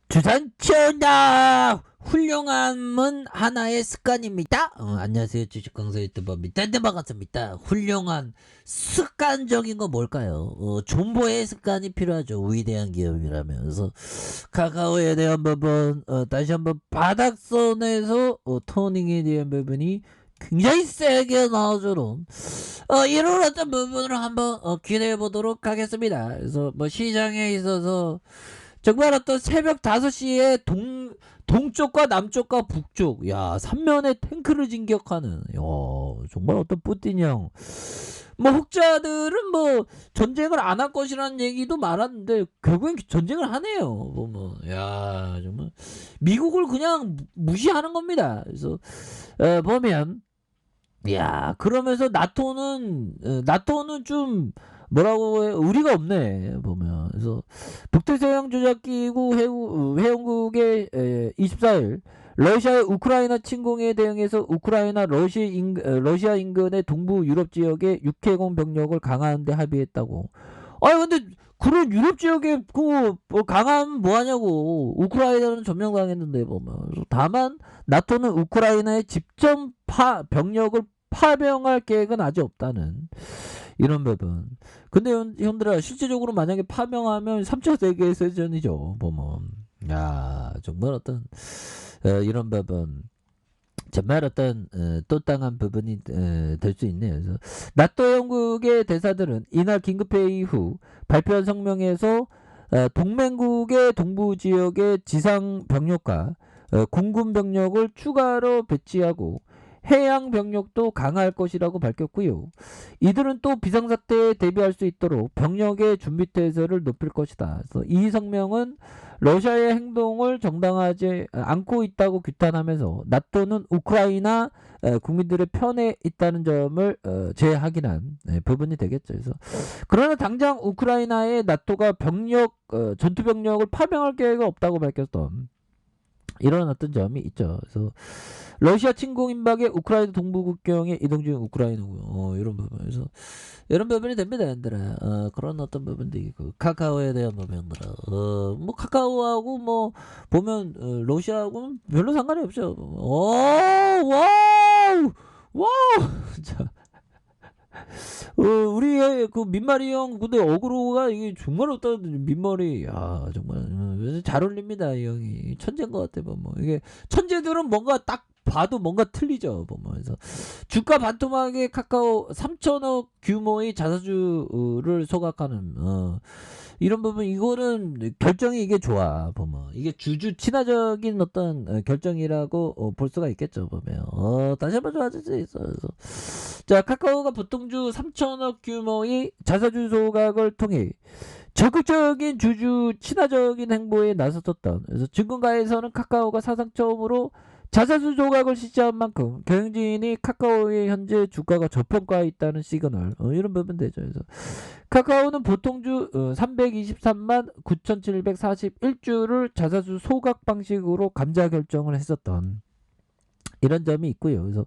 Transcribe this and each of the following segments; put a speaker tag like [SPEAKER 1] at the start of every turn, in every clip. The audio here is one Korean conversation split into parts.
[SPEAKER 1] 주산치어다 훌륭함은 하나의 습관입니다. 안녕하세요, 주식강사 유튜버 밑단데 반갑습니다. 훌륭한 습관적인 거 뭘까요? 존버의 습관이 필요하죠. 위대한 기업이라면. 그래서 카카오에 대한 부분, 다시 한번 바닥선에서 터닝에 대한 부분이 굉장히 세게 나와주는 이런 어떤 부분을 한번 기대해 보도록 하겠습니다. 그래서 뭐 시장에 있어서 정말 어떤 새벽 5시에 동쪽과 남쪽과 북쪽, 야, 삼면에 탱크를 진격하는, 야, 정말 어떤 뿌띠형. 뭐, 혹자들은 뭐, 전쟁을 안 할 것이라는 얘기도 많았는데, 결국엔 전쟁을 하네요. 보면, 야, 정말. 미국을 그냥 무시하는 겁니다. 그래서, 보면, 야, 그러면서 나토는 좀 뭐라고 해, 의리가 없네 보면. 그래서 북대서양 조작기구 회원국의 24일 러시아의 우크라이나 침공에 대응해서 우크라이나 러시아 인근의 동부 유럽 지역에 육해공 병력을 강화하는 데 합의했다고. 아니 근데 그런 유럽 지역에 그뭐 강화하면 뭐하냐고. 우크라이나는 점령당했는데 보면. 다만 나토는 우크라이나의 직접 병력을 파병할 계획은 아직 없다는 이런 부분. 근데 형들아, 실제적으로 만약에 파병하면 3차 세계대전이죠 보면. 야, 정말 어떤 이런 부분, 정말 어떤 또 땅한 부분이 될 수 있네요. 그래서 나토 영국의 대사들은 이날 긴급회의 후 발표한 성명에서 동맹국의 동부 지역의 지상 병력과 공군 병력을 추가로 배치하고 해양 병력도 강화할 것이라고 밝혔고요. 이들은 또 비상사태에 대비할 수 있도록 병력의 준비태세를 높일 것이다. 그래서 이 성명은 러시아의 행동을 정당하지 않고 있다고 규탄하면서 나토는 우크라이나 국민들의 편에 있다는 점을 재확인한 부분이 되겠죠. 그래서 그러나 당장 우크라이나에 나토가 전투 병력을 파병할 계획은 없다고 밝혔던 이런 어떤 점이 있죠. 그래서 러시아 침공 임박에 우크라이나 동부 국경에 이동 중인 우크라이나고요. 이런 부분에서 이런 부분이 됩니다, 얘들아. 그런 어떤 부분도 있고 카카오에 대한 부분들아. 뭐 카카오하고 뭐 보면 러시아하고는 별로 상관이 없죠. 와우, 와우. 자, 우리의 그 민말이 형, 근데 어그로가 이게 정말 어떤 민말이, 야, 정말 잘 어울립니다, 이 형이. 천재인 것 같아, 뭐. 이게 천재들은 뭔가 딱 봐도 뭔가 틀리죠, 보면서. 주가 반토막의 카카오 3천억 규모의 자사주를 소각하는, 이런 부분, 이거는 결정이 이게 좋아 보면. 이게 주주 친화적인 어떤 결정이라고 볼 수가 있겠죠 보면. 다시 한번 좋아질 수 있어. 그래서 자, 카카오가 보통주 3천억 규모의 자사주 소각을 통해 적극적인 주주 친화적인 행보에 나섰었던. 그래서 증권가에서는 카카오가 사상 처음으로 자사주 조각을 실시한 만큼 경영진이 카카오의 현재 주가가 저평가에 있다는 시그널, 이런 부분 되죠. 그래서 카카오는 보통주 323만 9,741주를 자사주 소각 방식으로 감자 결정을 했었던 이런 점이 있고요. 그래서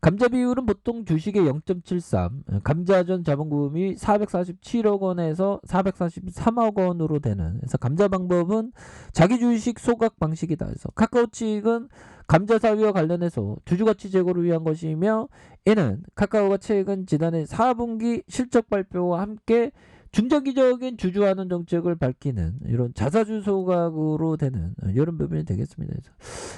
[SPEAKER 1] 감자 비율은 보통 주식의 0.73, 감자전 자본금이 447억 원에서 443억 원으로 되는. 그래서 감자 방법은 자기 주식 소각 방식이다. 그래서 카카오 측은 감자 사위와 관련해서 주주가치 제고를 위한 것이며, 이는 카카오가 최근 지난해 4분기 실적 발표와 함께 중장기적인 주주환원 정책을 밝히는 이런 자사주 소각으로 되는 이런 부분이 되겠습니다. 그래서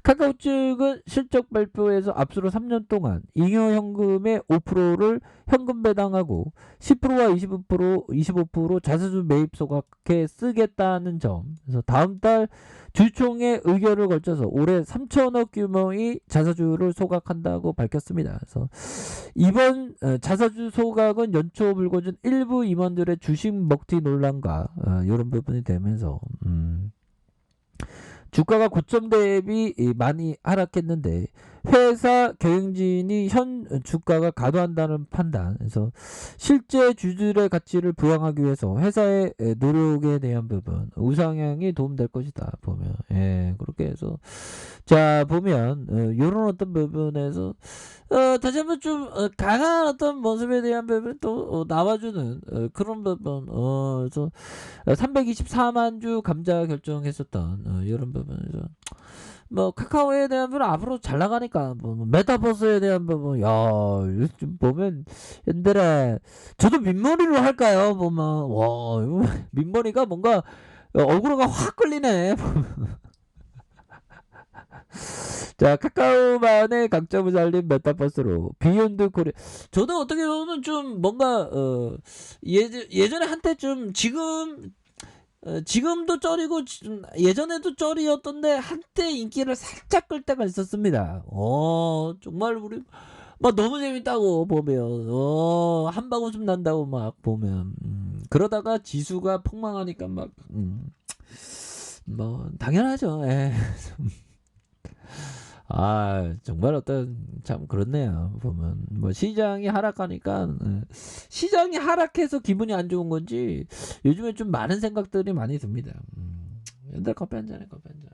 [SPEAKER 1] 카카오 측은 실적 발표에서 앞으로 3년 동안 잉여 현금의 5%를 현금 배당하고 10%와 25% 자사주 매입 소각해 쓰겠다는 점. 그래서 다음 달 주총의 의결을 거쳐서 올해 3천억 규모의 자사주를 소각한다고 밝혔습니다. 그래서 이번 자사주 소각은 연초 불거진 일부 임원들의 주식 먹튀 논란과 이런 부분이 되면서 주가가 고점 대비 많이 하락했는데 회사 경영진이 현 주가가 과도한다는 판단. 그래서 실제 주주들의 가치를 부양하기 위해서 회사의 노력에 대한 부분 우상향이 도움될 것이다. 보면 그렇게 해서 자 보면 이런 어떤 부분에서 다시 한번 좀 강한 어떤 모습에 대한 부분 또 나와주는 그런 부분 그래서 324만 주 감자 결정했었던 이런 부분에서 뭐 카카오에 대한 부분 앞으로 잘 나가니까 뭐 메타버스에 대한 부분 야 요즘 보면 옛날에 저도 민머리로 할까요 보면 와 이거 민머리가 뭔가 어그로가 확 끌리네. 자 카카오만의 강점을 살린 메타버스로 비욘드 코리아. 저도 어떻게 보면 좀 뭔가 예전에 한때좀 지금도 쩔이고 예전에도 쩔이었던데 한때 인기를 살짝 끌 때가 있었습니다. 정말 우리 막 너무 재밌다고 보면 한방 웃음 난다고 막 보면 그러다가 지수가 폭망하니까 막 뭐 당연하죠. 정말 어떤 참 그렇네요. 보면 뭐 시장이 하락하니까 시장이 하락해서 기분이 안 좋은 건지 요즘에 좀 많은 생각들이 많이 듭니다. 옛날 커피 한 잔에 커피 한 잔.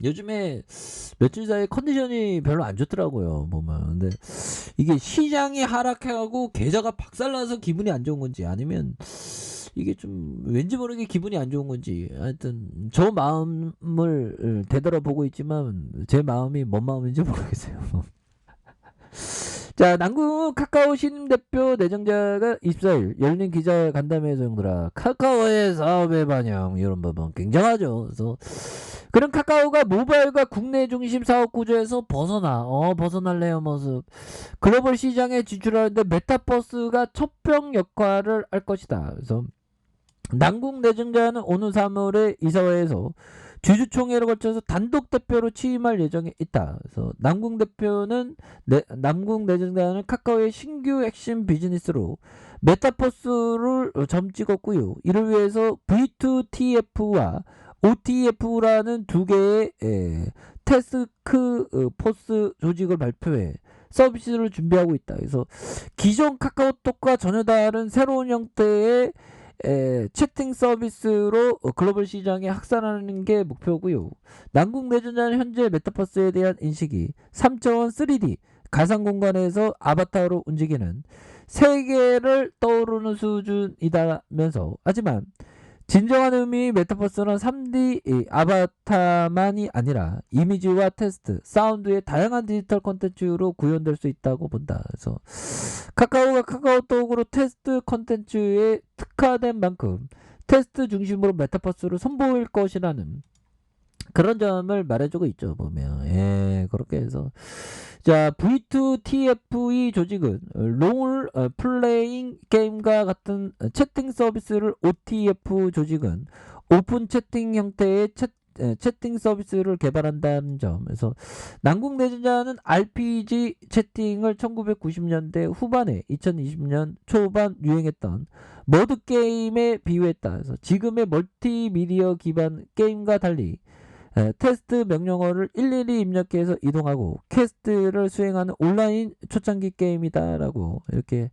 [SPEAKER 1] 요즘에 며칠 사이에 컨디션이 별로 안 좋더라고요. 보면 근데 이게 시장이 하락하고 계좌가 박살나서 기분이 안 좋은 건지 아니면 이게 좀 왠지 모르게 기분이 안 좋은 건지 하여튼 저 마음을 되돌아보고 있지만 제 마음이 뭔 마음인지 모르겠어요. 자 남궁 카카오 신임 대표 내정자가 24일 열린 기자 간담회에서 형들아 카카오의 사업의 반영 이런 부분 굉장하죠. 그래서 그런 카카오가 모바일과 국내 중심 사업 구조에서 벗어날래요 모습 글로벌 시장에 진출하는데 메타버스가 첩병 역할을 할 것이다. 그래서 남궁 내정자는 오늘 3월에 이사회에서 주주총회를 거쳐서 단독 대표로 취임할 예정에 있다. 그래서 남궁 내정자는 카카오의 신규 핵심 비즈니스로 메타버스를 점 찍었고요. 이를 위해서 V2TF와 OTF라는 두 개의 태스크 포스 조직을 발표해 서비스를 준비하고 있다. 그래서 기존 카카오톡과 전혀 다른 새로운 형태의 채팅 서비스로 글로벌 시장에 확산하는 게 목표고요. 남궁 내정자는 현재 메타버스에 대한 인식이 3차원 3D 가상 공간에서 아바타로 움직이는 세계를 떠오르는 수준이다면서 하지만 진정한 의미의 메타버스는 3D 아바타만이 아니라 이미지와 텍스트, 사운드의 다양한 디지털 콘텐츠로 구현될 수 있다고 본다. 그래서 카카오가 카카오톡으로 텍스트 콘텐츠에 특화된 만큼 텍스트 중심으로 메타버스를 선보일 것이라는 그런 점을 말해주고 있죠. 보면 그렇게 해서 자 V2TFE 조직은 롤 플레잉 게임과 같은 채팅 서비스를 OTF 조직은 오픈 채팅 형태의 채팅 서비스를 개발한다는 점에서 남궁 내정자는 RPG 채팅을 1990년대 후반에 2020년 초반 유행했던 모드 게임에 비유했다. 그래서 지금의 멀티미디어 기반 게임과 달리 테스트 명령어를 일일이 입력해서 이동하고 퀘스트를 수행하는 온라인 초창기 게임이다라고 이렇게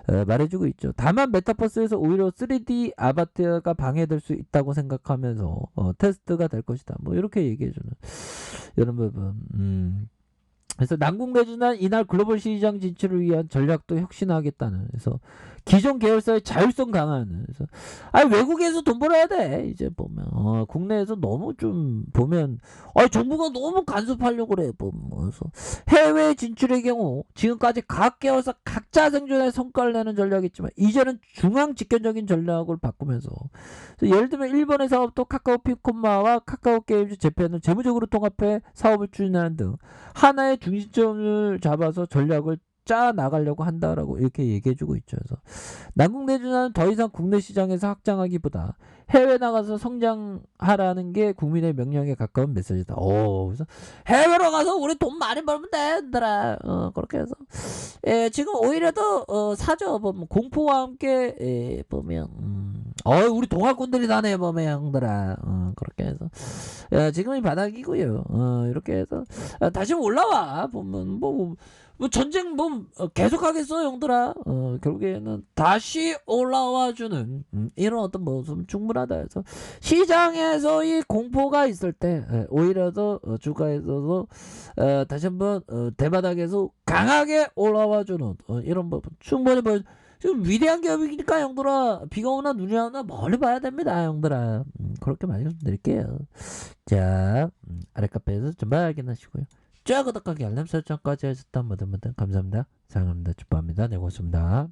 [SPEAKER 1] 말해주고 있죠. 다만 메타버스에서 오히려 3D 아바타가 방해될 수 있다고 생각하면서 테스트가 될 것이다. 뭐 이렇게 얘기해주는 이런 부분. 그래서 남궁 내정자는 이날 글로벌 시장 진출을 위한 전략도 혁신하겠다는. 그래서 기존 계열사의 자율성 강화는. 그래서 외국에서 돈 벌어야 돼. 이제 보면 국내에서 너무 좀 보면 정부가 너무 간섭하려고 그래. 보면 그래서 해외 진출의 경우 지금까지 각 계열사 각자 생존에 성과를 내는 전략이 있지만 이제는 중앙 집권적인 전략을 바꾸면서 예를 들면 일본의 사업도 카카오 피콤마와 카카오 게임즈 재팬을 재무적으로 통합해 사업을 추진하는 등 하나의 중심점을 잡아서 전략을 짜 나가려고 한다라고 이렇게 얘기해주고 있죠. 그래서 남궁 내정자는 더 이상 국내 시장에서 확장하기보다 해외 나가서 성장하라는 게 국민의 명령에 가까운 메시지다. 그래서 해외로 가서 우리 돈 많이 벌면 된다라. 그렇게 해서 지금 오히려 더 사죠. 보면 공포와 함께 보면 우리 동학꾼들이 다네 범에 형들아. 그렇게 해서 지금이 바닥이고요. 이렇게 해서 다시 올라와 보면 뭐 전쟁 뭐 계속하겠어 형들아. 결국에는 다시 올라와주는 이런 어떤 모습 충분하다 해서 시장에서 이 공포가 있을 때 오히려 더 주가에서도 다시 한번 대바닥에서 강하게 올라와주는 이런 부분 충분히 보여. 지금 위대한 기업이니까 형들아 비가 오나 눈이 오나 멀리 봐야 됩니다 형들아. 그렇게 말씀드릴게요. 자 아래 카페에서 좀 확인하시고요. 좋아요 구독하기 알람 설정까지 하셨던 모든 분들 감사합니다. 사랑합니다. 축복합니다. 네 고맙습니다.